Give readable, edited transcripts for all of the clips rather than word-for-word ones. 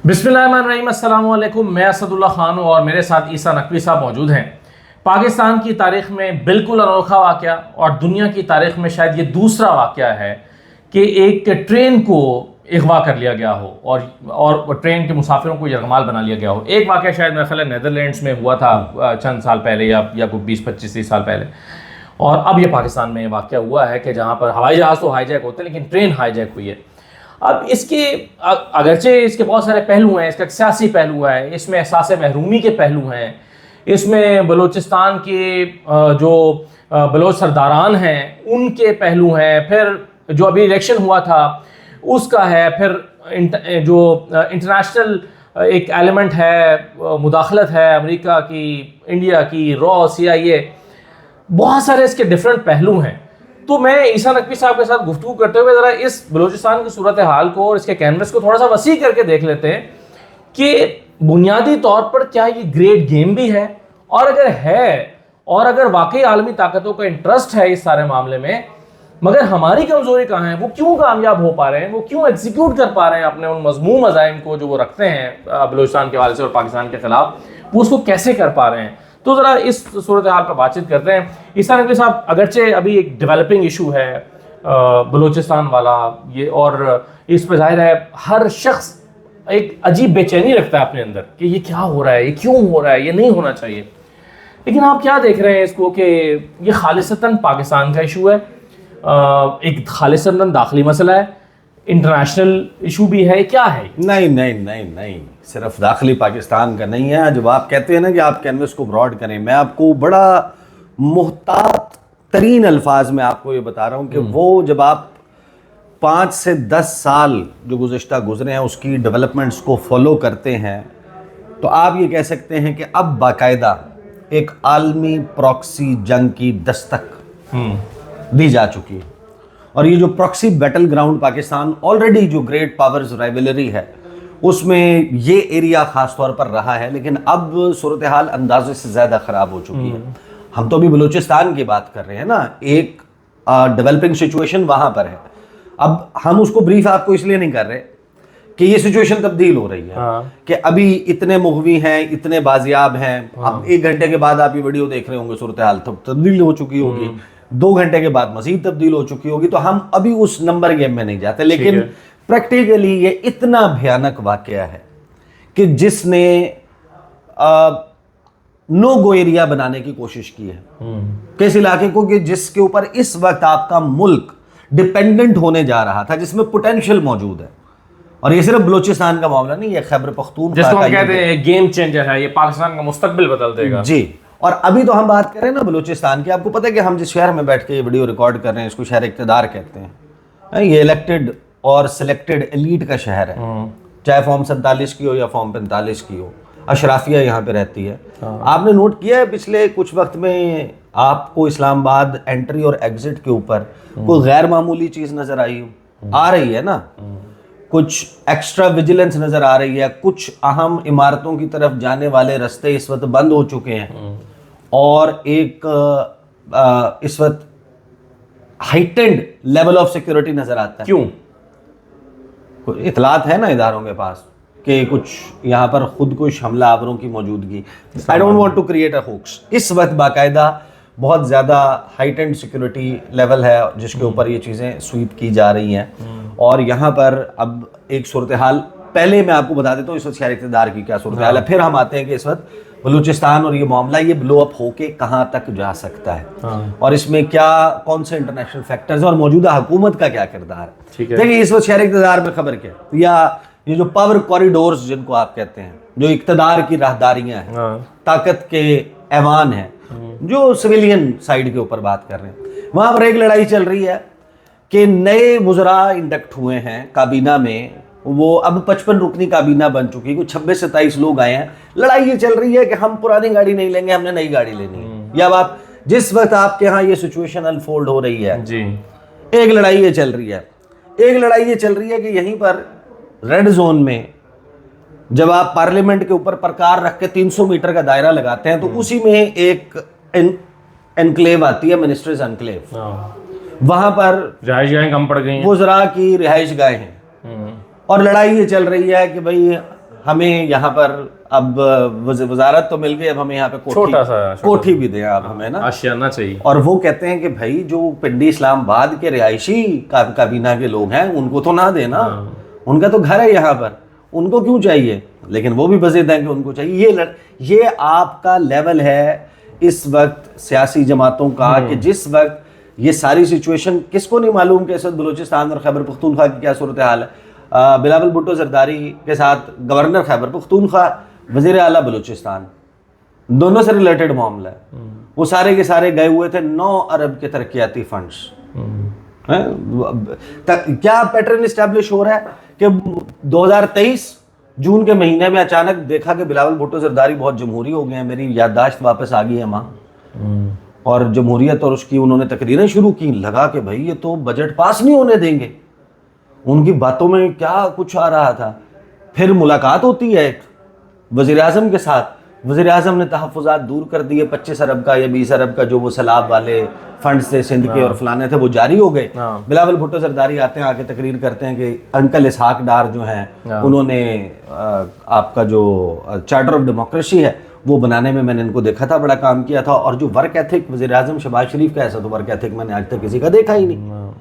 बिस्मिल्लाहिर्रहमानिर्रहीम, अस्सलाम वालेकुम। मैं असदुल्ला खान हूँ और मेरे साथ ईसा नकवी साहब मौजूद हैं। पाकिस्तान की तारीख़ में बिल्कुल अनोखा वाक़या और दुनिया की तारीख़ में शायद ये दूसरा वाक़या है कि एक ट्रेन को अगवा कर लिया गया हो और ट्रेन के मुसाफिरों को यरगमाल बना लिया गया हो। एक वाक़या शायद मेरे ख्याल है नीदरलैंड्स में हुआ था चंद साल पहले या कोई 20-25-30 साल पहले, और अब ये पाकिस्तान में वाक़या हुआ है कि जहाँ पर हवाई जहाज़ तो हाईजैक होते हैं लेकिन ट्रेन हाईजैक हुई है। अब इसके अगरचे इसके बहुत सारे पहलू हैं, इसका सियासी पहलू है, इसमें एहसास महरूमी के पहलू हैं, इसमें बलूचिस्तान के जो बलोच सरदारान हैं उनके पहलू हैं, फिर जो अभी इलेक्शन हुआ था उसका है, फिर जो इंटरनेशनल एक एलिमेंट है, मुदाखलत है अमेरिका की, इंडिया की, रॉ, CIA, बहुत सारे इसके डिफरेंट पहलू हैं। तो मैं ईसा नकवी साहब के साथ गुफ्तगू करते हुए ज़रा इस बलूचिस्तान की सूरत हाल को और इसके कैनवस को थोड़ा सा वसी करके देख लेते हैं कि बुनियादी तौर पर क्या ये ग्रेट गेम भी है, और अगर है और अगर वाकई आलमी ताकतों का इंटरेस्ट है इस सारे मामले में, मगर हमारी कमज़ोरी कहाँ है, वो क्यों कामयाब हो पा रहे हैं, वो क्यों एग्जीक्यूट कर पा रहे हैं अपने उन मज़मूम अज़ाइम को जो वो रखते हैं बलूचिस्तान के हवाले से और पाकिस्तान के ख़िलाफ़, वो उसको कैसे कर पा रहे हैं। तो ज़रा इस सूरत हाल पर बातचीत करते हैं। ईसा नकवी साहब, अगरचे अभी एक डेवलपिंग इशू है बलूचिस्तान वाला ये, और इस पर ज़ाहिर है हर शख्स एक अजीब बेचैनी रखता है अपने अंदर कि ये क्या हो रहा है, ये क्यों हो रहा है, ये नहीं होना चाहिए। लेकिन आप क्या देख रहे हैं इसको कि ये खालिसतन पाकिस्तान का इशू है, एक खालिसतन दाखिली मसला है, इंटरनेशनल इशू भी है, क्या है? नहीं नहीं नहीं नहीं, सिर्फ दाखिली पाकिस्तान का नहीं है। जब आप कहते हैं ना कि आप कैनवस को ब्रॉड करें, मैं आपको बड़ा मुहतात तरीन अल्फाज में आपको ये बता रहा हूँ कि वो जब आप 5 से 10 साल जो गुज़रे हैं उसकी डेवलपमेंट्स को फॉलो करते हैं, तो आप ये कह सकते हैं कि अब बाकायदा एक आलमी प्रॉक्सी जंग की दस्तक दी जा चुकी है। और ये जो proxy battle ground Pakistan already जो ग्रेट पावर्स राइवलरी है उसमें ये एरिया ख़ास तौर पर रहा है, लेकिन अब सूरत हाल अंदाजे से ज़्यादा ख़राब हो चुकी है। हम तो अभी बलूचिस्तान की बात कर रहे हैं ना, एक डेवलपिंग सिचुएशन वहाँ पर है। अब हम उसको ब्रीफ आपको इसलिए नहीं कर रहे कि ये सिचुएशन तब्दील हो रही है कि अभी इतने मुगवी हैं, इतने बाजियाब हैं। अब 1 घंटे के बाद आप ये वीडियो देख रहे होंगे, सूरत हाल तो तब्दील हो चुकी होगी, 2 घंटे के बाद मज़ीद तब्दील हो चुकी होगी। तो हम अभी उस नंबर गेम में नहीं जाते, लेकिन प्रैक्टिकली ये इतना भयानक वाकया है कि जिसने नो गो एरिया बनाने की कोशिश की है किस इलाके को कि जिसके ऊपर इस वक्त आपका मुल्क डिपेंडेंट होने जा रहा था, जिसमें पोटेंशियल मौजूद है। और ये सिर्फ बलूचिस्तान का मामला नहीं, ये खैबर पख्तूनख्वा जिसको हम कहते हैं गेम चेंजर है, ये पाकिस्तान का मुस्तकबिल बदल देगा जी। और अभी तो हम बात करें ना बलूचिस्तान की, आपको पता है कि हम जिस शहर में बैठ के ये वीडियो रिकॉर्ड कर रहे हैं इसको शहर इक़्तिदार कहते हैं। ये इलेक्टेड और सिलेक्टेड एलीट का शहर है, चाहे फॉर्म 47 की हो या फॉर्म 45 की हो, अशराफिया यहाँ पे रहती है। आपने नोट किया है पिछले कुछ वक्त में आपको इस्लामाबाद एंट्री और एग्जिट के ऊपर कोई गैर मामूली चीज़ नज़र आ रही है ना, कुछ एक्स्ट्रा विजिलेंस नज़र आ रही है, कुछ अहम इमारतों की तरफ जाने वाले रास्ते इस वक्त बंद हो चुके हैं, और एक इस वक्त हाइटेंड लेवल ऑफ सिक्योरिटी नज़र आता है। क्यों? इतलात है ना इदारों के पास कि कुछ यहाँ पर खुदकुश हमला आवरों की मौजूदगी। I don't want to create a hoax. इस वक्त बाकायदा बहुत ज़्यादा हाइटेंड सिक्योरिटी लेवल है जिसके ऊपर ये चीज़ें स्वीप की जा रही हैं। और यहाँ पर अब एक सूरत हाल, पहले मैं आपको बता देता हूँ इस वक्त शहर इक़्तिदार की क्या सूरत हाल है, फिर हम आते हैं कि इस वक्त बलूचिस्तान और ये मामला ये ब्लो अप होके कहाँ तक जा सकता है, और इसमें क्या कौन से इंटरनेशनल फैक्टर्स हैं और मौजूदा हुकूमत का क्या किरदार है। देखिए इस वक्त शहर इक़्तिदार में खबर क्या है, या ये जो पावर कॉरिडोर्स जिनको आप कहते हैं, जो इक़्तिदार की राहदारियाँ हैं, ताकत के ऐवान हैं, जो सिविलियन साइड के ऊपर बात कर रहे हैं, वहाँ पर एक लड़ाई चल रही है कि नए वुज़रा इंडक्ट हुए हैं काबीना में। वो अब 55 रुकनी काबीना बन चुकी है, कुछ 26-27 लोग आए हैं। लड़ाई ये चल रही है कि हम पुरानी गाड़ी नहीं लेंगे, हमने नई गाड़ी लेनी है। या बात जिस वक्त आपके यहाँ ये सिचुएशन अनफोल्ड हो रही है जी, एक लड़ाई ये चल रही है, एक लड़ाई ये चल रही है कि यहीं पर रेड जोन में जब आप पार्लियामेंट के ऊपर प्रकार रख के 300 मीटर का दायरा लगाते हैं, तो उसी में एक एनक्लेव आती है, मिनिस्टर्स एनक्लेव। वहां पर रिहाइश गाहें कम पड़ गई हैं, वुज़रा की रिहाइश गाहें हैं। और लड़ाई ये चल रही है कि भाई हमें यहाँ पर अब वजारत तो मिल गई, अब हमें यहाँ पे छोटा सा कोठी भी दें आप हमें ना, आशियाना चाहिए। और वो कहते हैं कि भाई जो पिंडी इस्लामाबाद के रिहायशी काबीना के लोग हैं उनको तो ना देना, उनका तो घर है यहाँ पर, उनको क्यों चाहिए? लेकिन वो भी बज़िद हैं कि उनको चाहिए। ये आपका लेवल है इस वक्त सियासी जमातों का, कि जिस वक्त ये सारी सिचुएशन, किसको नहीं मालूम कि इस वक्त बलूचिस्तान और खैबर पख्तूनख्वा की क्या सूरत हाल है। बिलावल भुट्टो जरदारी के साथ गवर्नर खैबर पख्तूनख्वा, वज़ीर आला बलूचिस्तान, दोनों से रिलेटेड मामला है। वो सारे के सारे गए हुए थे 9 अरब के तरक्याती फंड्स। क्या पैटर्न इस्टेब्लिश हो रहा है कि 2023 जून के महीने में अचानक देखा कि बिलावल भुट्टो जरदारी बहुत जमहूरी हो गए हैं, मेरी याददाश्त वापस आ गई है माँ, और जमहूरियत और उसकी उन्होंने तकरीरें शुरू की। लगा कि भाई ये तो बजट पास नहीं होने देंगे, उनकी बातों में क्या कुछ आ रहा था। फिर मुलाकात होती है एक वज़ीर आज़म के साथ, वज़ीर आज़म ने तहफ़्फ़ुज़ात दूर कर दिए, 25 अरब का या 20 अरब का जो वो सैलाब वाले फंड्स थे सिंध के और फलाने थे वो जारी हो गए। बिलावल भुट्टो जरदारी आते हैं, आके तकरीर करते हैं कि अंकल इसहाक डार जो हैं उन्होंने आपका जो चार्टर ऑफ डेमोक्रेसी है वो बनाने में मैंने इनको देखा था, बड़ा काम किया था। और जो वर्क एथिक वज़ीर आज़म शहबाज शरीफ का, ऐसा तो वर्क एथिक मैंने आज तक किसी का देखा ही नहीं।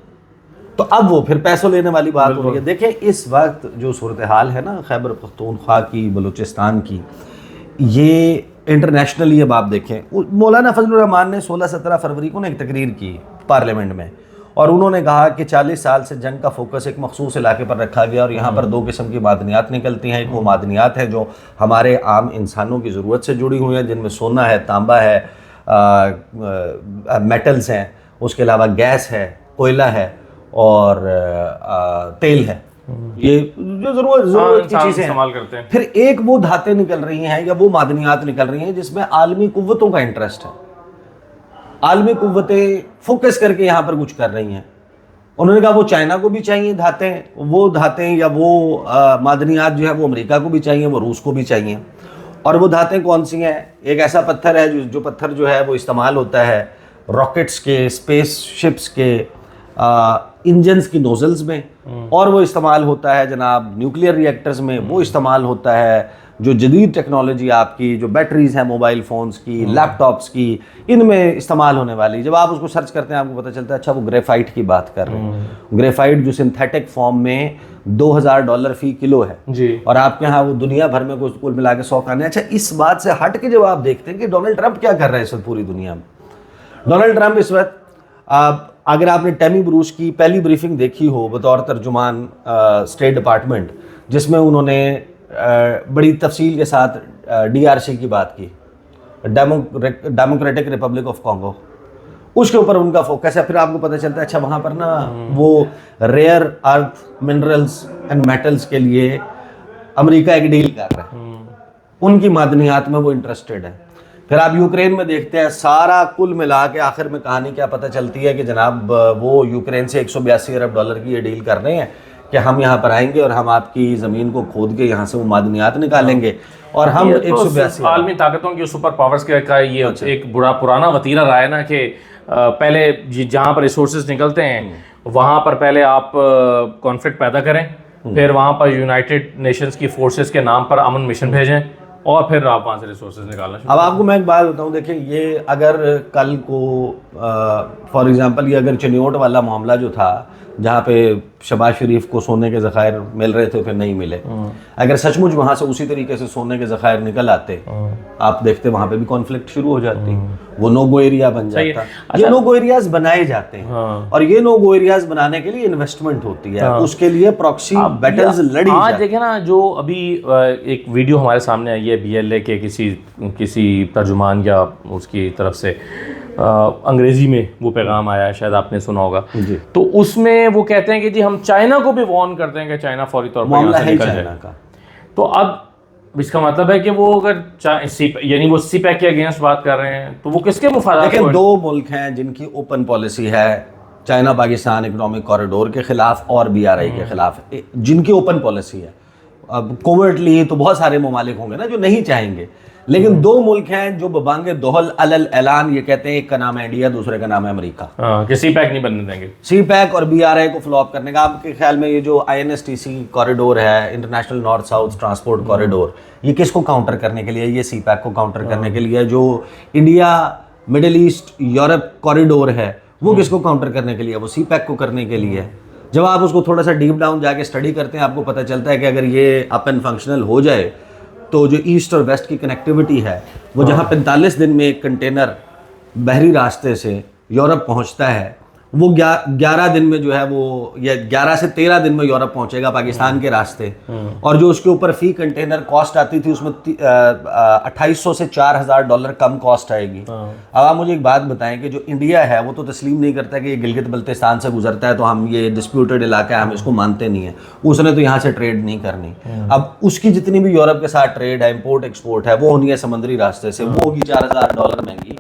तो अब वो फिर पैसों लेने वाली बात हो रही है। देखें इस वक्त जो सूरत हाल है ना खैबर पख्तूनख्वा की, बलूचिस्तान की, ये इंटरनेशनली अब आप देखें, मौलाना फजलुर रहमान ने 16-17 फरवरी को ना एक तकरीर की पार्लियामेंट में, और उन्होंने कहा कि 40 साल से जंग का फोकस एक मखसूस इलाके पर रखा गया और यहाँ पर 2 किस्म की मादनियात निकलती हैं। एक वो मादनियात है जो हमारे आम इंसानों की ज़रूरत से जुड़ी हुई हैं, जिनमें सोना है, तांबा है, मेटल्स हैं, उसके अलावा गैस है, कोयला है और तेल है, ये जो ज़रूरत की चीज़ें इस्तेमाल करते हैं। फिर एक वो धातें निकल रही हैं या वो मादनियात निकल रही हैं जिसमें आलमी कुव्वतों का इंटरेस्ट है, आलमी कुव्वतें फोकस करके यहाँ पर कुछ कर रही हैं। उन्होंने कहा वो चाइना को भी चाहिए धातें, वो धातें या वो मादनियात जो है वो अमेरिका को भी चाहिए, वो रूस को भी चाहिए। और वो धातें कौन सी हैं? एक ऐसा पत्थर है जो पत्थर जो है वो इस्तेमाल होता है रॉकेट्स के, स्पेस शिप्स के इंजन्स की नोजल्स में, और वो इस्तेमाल होता है जनाब न्यूक्लियर रिएक्टर्स में, वो इस्तेमाल होता है जो जदीद टेक्नोलॉजी आपकी जो बैटरीज हैं मोबाइल फ़ोन्स की, लैपटॉप्स की, इनमें इस्तेमाल होने वाली। जब आप उसको सर्च करते हैं आपको पता चलता है अच्छा वो ग्रेफाइट की बात कर रहे हैं। ग्रेफाइट जो सिंथेटिक फॉर्म में $2000 फी किलो है जी, और आपके यहाँ वो दुनिया भर में कुल मिला के 100 खाने। अच्छा इस बात से हट के जब आप देखते हैं कि डोनाल्ड ट्रंप क्या कर रहे हैं इस वक्त पूरी दुनिया में, डोनाल्ड ट्रंप इस वक्त अगर आपने टेमी ब्रूस की पहली ब्रीफिंग देखी हो बतौर तर्जुमान स्टेट डिपार्टमेंट, जिसमें उन्होंने बड़ी तफसील के साथ DRC की बात की, डेमोक्रेटिक रिपब्लिक ऑफ कॉन्गो, उसके ऊपर उनका फोकस है। फिर आपको पता चलता है अच्छा वहाँ पर ना वो rare earth minerals and metals के लिए अमेरिका एक डील कर रहा है, उनकी मादनियात में वो इंटरेस्टेड है। फिर आप यूक्रेन में देखते हैं सारा कुल मिला के आखिर में कहानी क्या पता चलती है कि जनाब वो यूक्रेन से $182 अरब की ये डील कर रहे हैं कि हम यहाँ पर आएंगे और हम आपकी ज़मीन को खोद के यहाँ से वो मादनियात निकालेंगे और हम 182 आलमी ताकतों की सुपर पावर्स का ये एक बुरा पुराना वतीरा रहा है ना कि पहले जहाँ पर रिसोर्सेज निकलते हैं वहाँ पर पहले आप कॉन्फ्लिक्ट पैदा करें, फिर वहाँ पर यूनाइटेड नेशंस की फोर्सेस के नाम पर अमन मिशन भेजें और फिर आप वहाँ से रिसोर्सेज निकालना शुरू। अब आपको मैं एक बात बताऊँ, देखिए ये अगर कल को फॉर एग्जांपल ये अगर चिन्योट वाला मामला जो था जहाँ पे शहबाज शरीफ को सोने के ज़खायर मिल रहे थे फिर नहीं मिले, अगर सचमुच वहाँ से उसी तरीके से सोने के ज़खायर निकल आते आप देखते वहाँ पे भी कॉन्फ्लिक्ट शुरू हो जाती, वो नो गो एरिया बन जाता। अच्छा, ये नो गो एरियाज बनाए जाते हैं और ये नो गो एरियाज बनाने के लिए इन्वेस्टमेंट होती है, उसके लिए प्रॉक्सी बैटल्स लड़ी जाती है। आज देखे ना जो अभी एक वीडियो हमारे सामने आई है BLA के किसी तर्जुमान या उसकी तरफ से अंग्रेजी में वो पैगाम आया है, शायद आपने सुना होगा। तो उसमें वो कहते हैं कि जी हम चाइना को भी वार्न करते हैं कि चाइना फौरी तौर पर यहाँ से निकल जाए। तो अब इसका मतलब है कि वो अगर यानी वो CPEC के अगेंस्ट बात कर रहे हैं तो वो किसके मुफादात? देखिए दो मुल्क हैं जिनकी ओपन पॉलिसी है, चाइना पाकिस्तान इकोनॉमिक कॉरिडोर के खिलाफ और BRI के खिलाफ, जिनकी ओपन पॉलिसी है। अब कोवर्टली तो बहुत सारे ममालिक होंगे ना जो नहीं चाहेंगे, लेकिन दो मुल्क हैं जो बबांगे दोहल अलल ऐलान ये कहते हैं, एक का नाम है इंडिया, दूसरे का नाम है अमेरिका। कि सी पैक नहीं बनने देंगे। सी पैक और BRI को फ्लॉप करने का आपके ख्याल में ये जो INSTC कॉरिडोर है, international north south transport corridor, ये किसको काउंटर करने के लिए? ये सी पैक को काउंटर करने के लिए। जो India middle east Europe corridor है वो किसको काउंटर करने के लिए? वो सी पैक को करने के लिए। जब आप उसको थोड़ा सा डीप डाउन जाके स्टडी करते हैं, आपको पता चलता है कि अगर ये अप एंड फंक्शनल हो जाए तो जो ईस्ट और वेस्ट की कनेक्टिविटी है वो जहाँ 45 दिन में एक कंटेनर बहरी रास्ते से यूरोप पहुँचता है, वो 11 दिन में जो है वो, या 11 से 13 दिन में यूरोप पहुँचेगा पाकिस्तान के रास्ते। और जो उसके ऊपर फी कंटेनर कॉस्ट आती थी उसमें 2800 से $4000 कम कॉस्ट आएगी। अब आप मुझे एक बात बताएं कि जो इंडिया है वो तो तस्लीम नहीं करता कि ये गिलगित बल्तिस्तान से गुजरता है तो हम ये डिस्प्यूटेड इलाका है, हम इसको मानते नहीं है। उसने तो यहाँ से ट्रेड नहीं करनी। अब उसकी जितनी भी यूरोप के साथ ट्रेड है, इम्पोर्ट एक्सपोर्ट है, वो होनी है समुद्री रास्ते से, वो होगी $4000 महंगी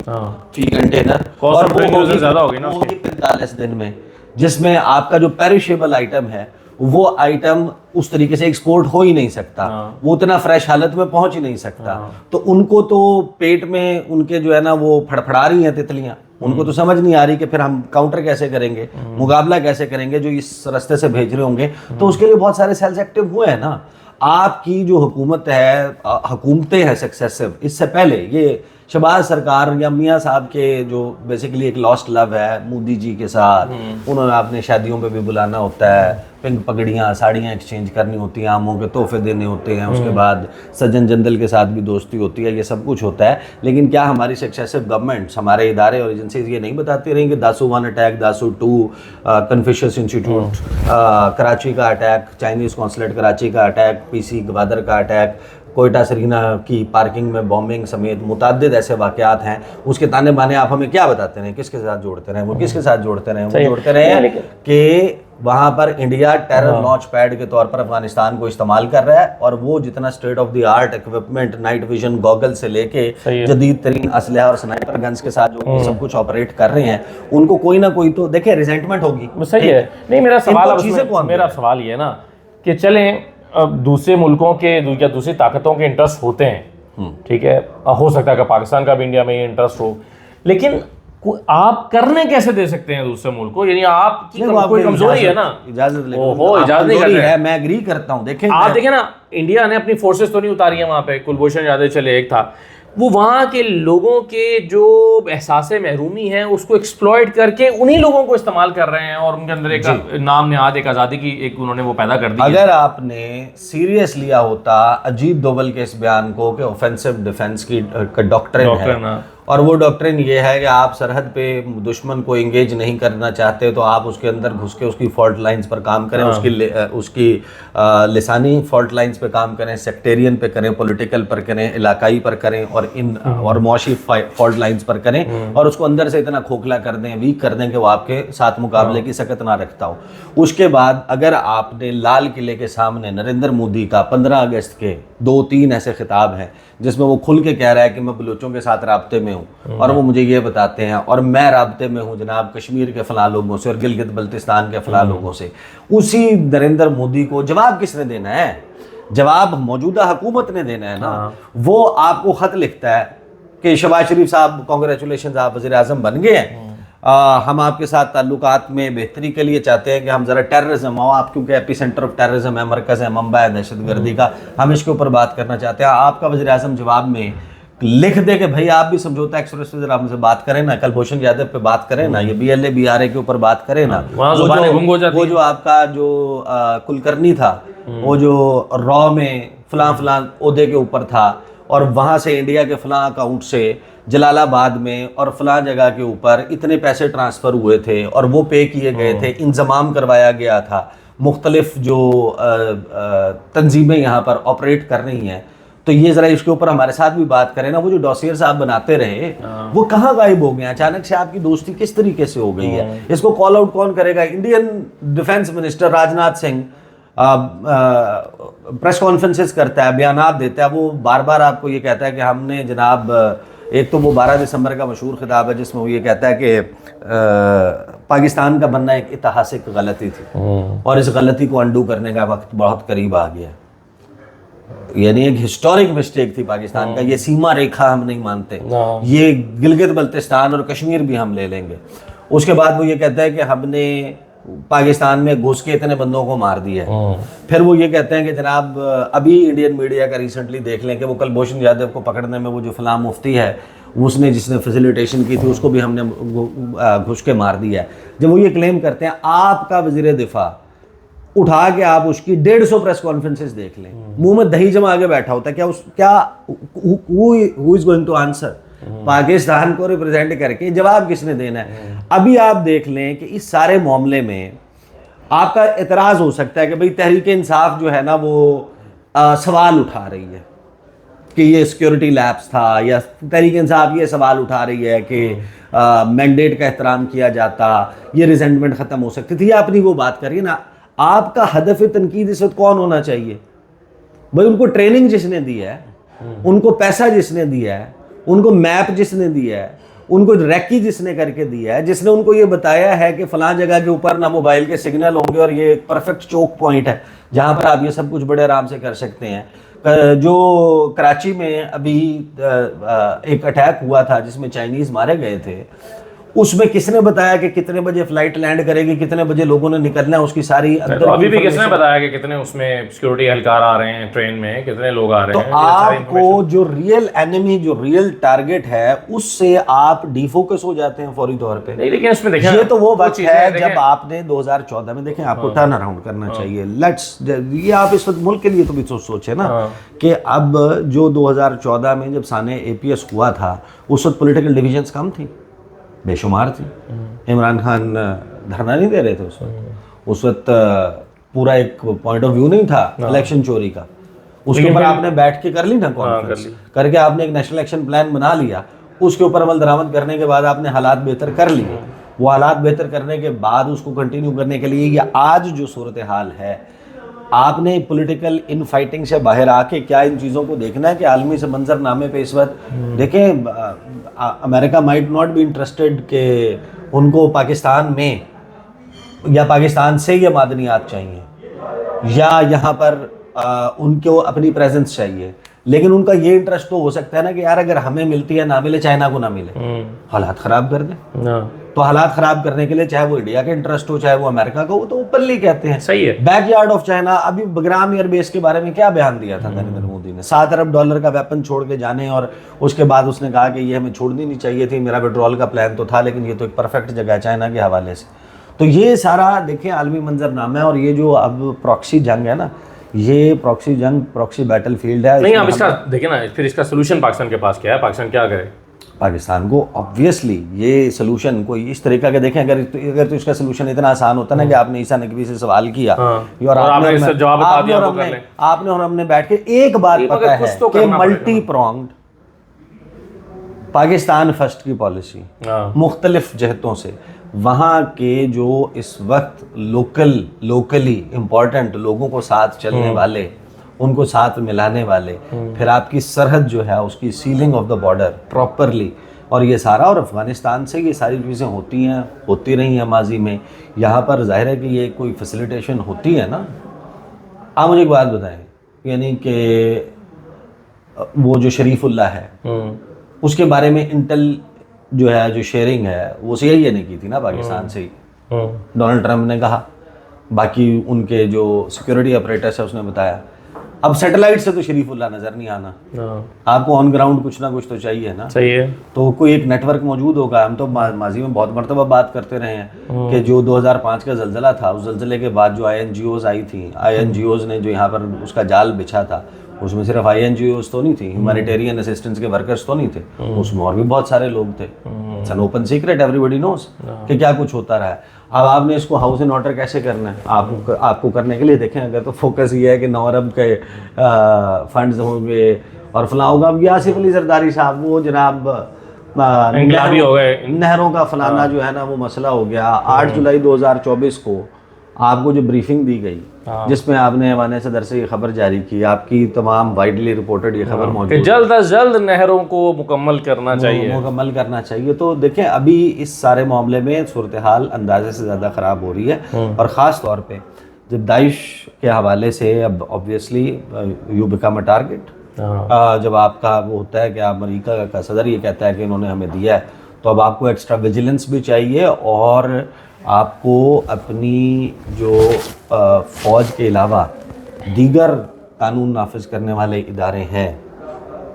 फी कंटेनर, और वो ज्यादा होगी ना 45 दिन में, जिसमें आपका जो पेरिशेबल आइटम है वो आइटम उस तरीके से एक्सपोर्ट हो ही नहीं सकता, वो उतना फ्रेश हालत में पहुंच ही नहीं सकता। तो उनको तो पेट में उनके जो है ना वो फड़फड़ा रही हैं तितलियां, उनको तो समझ नहीं आ रही कि फिर हम काउंटर कैसे करेंगे, मुकाबला कैसे करेंगे जो इस रास्ते से भेज रहे होंगे। तो उसके लिए बहुत सारे सेल्स एक्टिव हुए हैं ना। आपकी जो हुकूमत है, हुकूमतें हैं सक्सेसिव, इससे पहले ये शहबाज सरकार या मियाँ साहब के जो बेसिकली एक लॉस्ट लव है मोदी जी के साथ, उन्होंने अपने शादियों पे भी बुलाना होता है, पिंक पगड़ियाँ साड़ियाँ एक्सचेंज करनी होती हैं, आमों के तोहफे देने होते हैं, उसके बाद सज्जन जंदल के साथ भी दोस्ती होती है, ये सब कुछ होता है। लेकिन क्या हमारी सक्सेसिव गवर्नमेंट्स, हमारे इदारे और एजेंसीज ये नहीं बताती रही कि Dasu 1 attack, Dasu 2, Confucius institute Karachi का अटैक, चाइनीज़ कॉन्सुलेट कराची का अटैक, PC गवादर का अटैक, कोयटा सरीना की पार्किंग में बॉम्बिंग समेत मुताद्दिद ऐसे वाक़यात हैं, उसके ताने बाने आप हमें क्या बताते रहे, किसके साथ जोड़ते रहे? वो किसके साथ जोड़ते रहे? वो जोड़ते रहे कि वहाँ पर इंडिया टेरर लॉन्च पैड के तौर पर अफगानिस्तान को इस्तेमाल कर रहा है, और वो जितना state of the art equipment, night vision goggle से लेके जदीद तरीन असलहा और स्नाइपर गन्स के साथ जो सब कुछ ऑपरेट कर रहे हैं, उनको कोई ना कोई तो देखिए रिजेंटमेंट होगी। सही है। नहीं, मेरा सवाल ये है ना कि चलें अब दूसरे मुल्कों के या दूसरी ताकतों के इंटरेस्ट होते हैं, ठीक है, हो सकता है कि पाकिस्तान का भी इंडिया में ये इंटरेस्ट हो, लेकिन आप करने कैसे दे सकते हैं दूसरे मुल्क को? यानी आपकी कोई कमजोरी है ना, इजाजत नहीं कर रहे हैं। मैं एग्री करता हूं। देखें, आप देखें ना, इंडिया ने अपनी फोर्सेस तो नहीं उतारी है वहां पे, कुलभूषण यादव चले एक था, वो वहाँ के लोगों के जो एहसास महरूमी है उसको एक्सप्लॉइट करके उन्हीं लोगों को इस्तेमाल कर रहे हैं, और उनके अंदर एक नाम नेहाद एक आज़ादी की एक उन्होंने वो पैदा कर दी। अगर आपने सीरियस लिया होता अजीत डोभाल के इस बयान को कि ऑफेंसिव डिफेंस की डॉक्ट्रिन है, और वो डॉक्ट्रिन ये है कि आप सरहद पे दुश्मन को एंगेज नहीं करना चाहते तो आप उसके अंदर घुस के उसकी फॉल्ट लाइंस पर काम करें, उसकी लिसानी फॉल्ट लाइंस पे काम करें, सेक्टेरियन पे करें, पॉलिटिकल पर करें, इलाकाई पर करें, और मौशी फॉल्ट लाइंस पर करें, और उसको अंदर से इतना खोखला कर दें, वीक कर दें कि वो आपके साथ मुकाबले की सकत ना रखता हो। उसके बाद अगर आपने लाल किले के सामने नरेंद्र मोदी का 15 अगस्त के 2-3 ऐसे खिताब हैं जिसमें वो खुल के कह रहा है कि मैं बलूचों के साथ राब्ते में हूँ, और वो मुझे ये बताते हैं, और मैं राब्ते में हूँ जनाब कश्मीर के फलां लोगों से और गिलगित बल्तिस्तान के फलां लोगों से, उसी नरेंद्र मोदी को जवाब किसने देना है? जवाब मौजूदा हुकूमत ने देना है ना। वो आपको ख़त लिखता है कि शहबाज शरीफ साहब कांग्रेचुलेशन, आप वज़ीर आज़म बन गए हैं, हम आपके साथ ताल्लुकात में बेहतरी के लिए चाहते हैं कि हम ज़रा टेररिज्म हो, आप क्योंकि एपी सेंटर ऑफ टेररिज्म है, मरकज़ है, मंबा है दहशतगर्दी का, हम इसके ऊपर बात करना चाहते हैं। आपका वज़ीर आज़म जवाब में लिख दे कि भाई आप भी समझौता एक्सप्रेस पे जरा हमसे बात करें ना, कुलभूषण यादव पे बात करें ना, ये BLA BRA के ऊपर बात करें ना। वो जो आपका जो कुलकर्णी था, वो जो रॉ में फलां ओहदे के ऊपर था, और वहाँ से इंडिया के फलां अकाउंट से जलालाबाद में और फलां जगह के ऊपर इतने पैसे ट्रांसफ़र हुए थे और वो पे किए गए थे, इंतज़ाम करवाया गया था, मुख्तलिफ जो तंजीमें यहाँ पर ऑपरेट कर रही हैं, तो ये ज़रा इसके ऊपर हमारे साथ भी बात करें ना। वो जो डॉसियर साहब बनाते रहे वो कहाँ गायब हो गए? अचानक से आपकी दोस्ती किस तरीके से हो गई है? इसको कॉल आउट कौन करेगा? Indian defence minister Rajnath Singh press conferences करता है, बयानात देता है, वो बार बार आपको ये कहता है कि हमने जनाब, एक तो वो 12 दिसंबर का मशहूर खिताब है जिसमें वो ये कहता है कि पाकिस्तान का बनना एक ऐतिहासिक गलती थी और इस गलती को अंडू करने का वक्त बहुत करीब आ गया है। यानी एक हिस्टोरिक मिस्टेक थी पाकिस्तान का, ये सीमा रेखा हम नहीं मानते, ये गिलगित बल्तिस्तान और कश्मीर भी हम ले लेंगे। उसके बाद वो ये कहता है कि हमने पाकिस्तान में घुस के इतने बंदों को मार दिया है। फिर वो ये कहते हैं कि जनाब अभी इंडियन मीडिया का रिसेंटली देख लें कि वो कुलभूषण यादव को पकड़ने में वो जो फलां मुफ्ती है उसने जिसने फैसिलिटेशन की थी उसको भी हमने घुस के मार दिया है। जब वो ये क्लेम करते हैं, आपका वज़ीर दिफा उठा के आप उसकी 150 प्रेस कॉन्फ्रेंसेस देख लें, मुंह में दही जमा के बैठा होता है, who is going to answer? Pakistan को रिप्रेजेंट करके जवाब किसने देना है? अभी आप देख लें कि इस सारे मामले में आपका एतराज हो सकता है कि भाई तहरीक इंसाफ जो है ना वो सवाल उठा रही है कि ये सिक्योरिटी लैप्स था, या तहरीक इंसाफ ये सवाल उठा रही है कि मैंडेट का एहतराम किया जाता, ये रिजेंटमेंट ख़त्म हो सकती थी, या अपनी वो बात करिए ना। आपका हदफ तनकीद इस वक्त कौन होना चाहिए? भाई उनको ट्रेनिंग जिसने दी है, उनको पैसा जिसने दिया है, उनको मैप जिसने दिया है, उनको रैकी जिसने करके दिया है, जिसने उनको ये बताया है कि फलां जगह के ऊपर ना मोबाइल के सिग्नल होंगे और ये एक परफेक्ट चौक पॉइंट है जहाँ पर आप ये सब कुछ बड़े आराम से कर सकते हैं। जो कराची में अभी एक अटैक हुआ था जिसमें चाइनीज़ मारे गए थे, उसमें किसने बताया कि कितने बजे फ्लाइट लैंड करेगी, कितने बजे लोगों ने निकलना है, उसकी सारी तो अभी भी किसने बताया कि कितने उसमें सिक्योरिटी एहलकार आ रहे हैं ट्रेन में, कितने लोग आ रहे हैं? तो आपको जो रियल एनिमी, जो रियल टारगेट है, उससे आप डिफोकस हो जाते हैं फौरी तौर पे। नहीं, लेकिन उसमें देखें, ये तो वो वक्त है जब आपने 2014 में देखें, आपको टर्न अराउंड करना चाहिए। लेट्स, ये आप इस वक्त मुल्क के लिए तो भी सोचे ना कि अब जो 2014 में जब साने APS हुआ था, उस वक्त पॉलिटिकल डिविजन्स कम थी, बेशुमार थी। इमरान खान धरना नहीं दे रहे थे उस वक्त पूरा एक पॉइंट ऑफ व्यू नहीं था इलेक्शन चोरी का। उसके ऊपर आपने बैठ के कर ली ना कॉन्फ्रेंस, करके आपने एक नेशनल एक्शन प्लान बना लिया, उसके ऊपर अमल दरामद करने के बाद आपने हालात बेहतर कर लिए। वो हालात बेहतर करने के बाद उसको कंटिन्यू करने के लिए ये आज जो सूरत हाल है, आपने पॉलिटिकल इन फाइटिंग से बाहर आके क्या इन चीज़ों को देखना है कि आलमी से मंजरनामे पे इस वक्त देखें, America might not be interested कि उनको पाकिस्तान में या पाकिस्तान से ये मादनियात चाहिए या यहाँ पर उनको अपनी प्रेजेंस चाहिए, लेकिन उनका ये इंटरेस्ट तो हो सकता है ना कि यार अगर हमें मिलती है ना मिले, चाइना को ना मिले, हालात ख़राब कर दें। तो हालात ख़राब करने के लिए चाहे वो इंडिया का इंटरेस्ट हो चाहे वो अमेरिका का हो, तो ओपनली कहते हैं। सही है। बैकयार्ड ऑफ चाइना, अभी बग्राम एयरबेस के बारे में क्या बयान दिया था नरेंद्र मोदी ने? $7 अरब का वेपन छोड़ के जाने, और उसके बाद उसने कहा कि ये हमें छोड़नी नहीं चाहिए थी, मेरा विड्रॉल का प्लान तो था, लेकिन ये तो एक परफेक्ट जगह है चाइना के हवाले से। तो ये सारा देखें आलमी मंजरनामा है, और ये जो अब प्रॉक्सी जंग है ना, ये प्रॉक्सी जंग, प्रॉक्सी बैटल फील्ड है। नहीं, आप इसका देखें ना, फिर इसका सोल्यूशन पाकिस्तान के पास क्या है? पाकिस्तान क्या करे? पाकिस्तान को ऑब्वियसली ये सोल्यूशन कोई इस तरीका के देखें, अगर तो इसका सोल्यूशन इतना आसान होता ना कि आपने ईसा नकवी से सवाल किया और आपने और हमने बैठ के एक बात पता है कि मल्टी प्रोंग्ड पाकिस्तान फर्स्ट की पॉलिसी मुख्तलिफ जहतों से, वहाँ के जो इस वक्त लोकली इम्पोर्टेंट लोगों को साथ चलने वाले, उनको साथ मिलाने वाले, फिर आपकी सरहद जो है उसकी ceiling of the border properly, और ये सारा, और अफ़गानिस्तान से ये सारी चीज़ें होती रही हैं माजी में। यहाँ पर जाहिर है कि ये कोई फैसिलिटेशन होती है ना। आप मुझे एक बात बताएं, यानी कि वो जो शरीफुल्लाह है उसके बारे में इंटेल जो है, जो शेयरिंग है, वो CIA ने की थी ना पाकिस्तान से ही, डोनाल्ड ट्रंप ने कहा, बाकी उनके जो सिक्योरिटी ऑपरेटर्स है उसने बताया। अब सैटेलाइट से तो शरीफुल्लाह नजर नहीं आना, आपको ऑन ग्राउंड कुछ ना कुछ तो चाहिए ना। चाहिए तो कोई एक नेटवर्क मौजूद होगा। हम तो माजी में बहुत मरतबा बात करते रहे हैं कि जो 2005 का जल्जला था, उस जल्जले के बाद जो INGOs आई थी, INGOs ने जो यहाँ पर उसका जाल बिछा था, उसमें सिर्फ INGOs तो नहीं थी, ह्यूमैनिटेरियन असिस्टेंस के वर्कर्स तो नहीं थे, उसमें और भी बहुत सारे लोग थे। It's an open secret, everybody knows कि क्या कुछ होता रहा है। अब आपने इसको हाउस इन ऑर्डर कैसे करना है? आपको करने के लिए देखें, अगर तो फोकस ये है कि 9 अरब के फंड्स होंगे और फलां होगा। अब आसिफ अली जरदारी साहब, वो जनाब इंकलाबी हो गए, नहरों का फलाना जो है ना वो मसला हो गया। 8 जुलाई 2024 को आपको जो ब्रीफिंग दी गई, जिसमें आपने हवाले सदर से ये खबर जारी की, आपकी तमाम वाइडली रिपोर्टेड ये खबर मौजूद है, जल्द अज जल्द नहरों को मुकम्मल करना चाहिए। तो देखें, अभी इस सारे मामले में सूरत हाल अंदाजे से ज़्यादा ख़राब हो रही है, और ख़ास तौर पे जब दाइश के हवाले से अब obviously you become a target. जब आपका वो होता है कि अमेरिका का सदर ये कहता है कि इन्होंने हमें दिया है, तो अब आपको एक्स्ट्रा विजिलेंस भी चाहिए और आपको अपनी जो फ़ौज के अलावा दीगर कानून नाफिज करने वाले इदारे हैं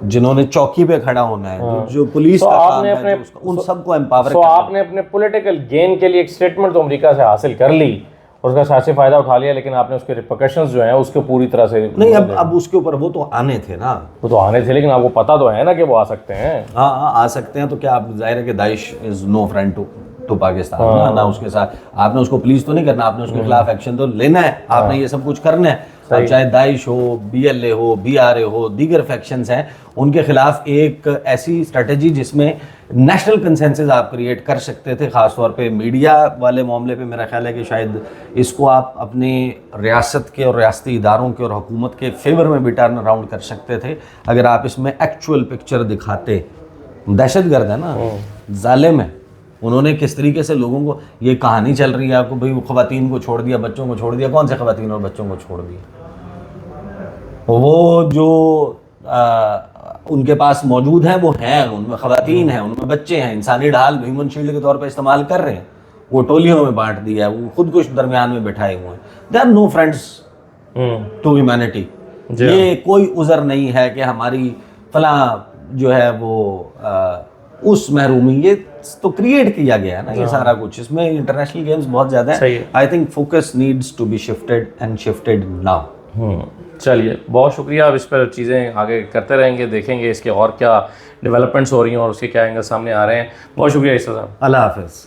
जिन्होंने चौकी पे खड़ा होना है, जो पुलिस का काम है, उन सबको एम्पावर करना। आपने अपने पॉलिटिकल गेन के लिए एक स्टेटमेंट तो अमेरिका से हासिल कर ली और उसका सियासी फायदा उठा लिया, लेकिन आपने उसके रिपरकशंस जो हैं उसको पूरी तरह से नहीं, अब उसके ऊपर वो तो आने थे ना, वो तो आने थे, लेकिन आपको पता तो है ना कि वो आ सकते हैं। हाँ आ सकते हैं, तो क्या आप जाहिर है कि Daesh is no friend to Pakistan ना उसके साथ आपने उसको प्लीज तो नहीं करना, आपने उसके खिलाफ एक्शन तो लेना है, आपने ये सब कुछ करना है। अब चाहे दाइश हो, BLA हो, BRA हो, दीगर फैक्शंस हैं, उनके खिलाफ एक ऐसी स्ट्रेटजी जिसमें नेशनल कंसेंसस आप क्रिएट कर सकते थे। ख़ासतौर पे मीडिया वाले मामले पे मेरा ख्याल है कि शायद इसको आप अपने रियासत के और रियासती इदारों के और हुकूमत के फेवर में भी टर्न अराउंड कर सकते थे अगर आप इसमें एक्चुअल पिक्चर दिखाते। दहशतगर्द है ना, जालिम है, उन्होंने किस तरीके से लोगों को, ये कहानी चल रही है आपको भाई वो ख़वातीन को छोड़ दिया, बच्चों को छोड़ दिया, कौन से ख़वातीन और बच्चों को छोड़ दिया? वो जो उनके पास मौजूद हैं वो हैं, उनमें ख़वातीन हैं, उनमें बच्चे हैं, इंसानी ढाल ह्यूमन शील्ड के तौर पर इस्तेमाल कर रहे हैं, वो टोलियों में बांट दिया है, वो खुद कुछ दरमियान में बैठाए हुए हैं। They are no friends to humanity. ये कोई उज़र नहीं है कि हमारी फला जो है वो उस महरूमी, ये तो क्रिएट किया गया है ना ये सारा कुछ, इसमें इंटरनेशनल गेम्स बहुत ज़्यादा है। I think focus needs to be shifted and shifted now. चलिए, बहुत शुक्रिया। अब इस पर चीज़ें आगे करते रहेंगे, देखेंगे इसके और क्या डेवलपमेंट्स हो रही हैं और उसके क्या एंगल सामने आ रहे हैं। बहुत शुक्रिया ईसा साहब। अल्लाह हाफ़िज़।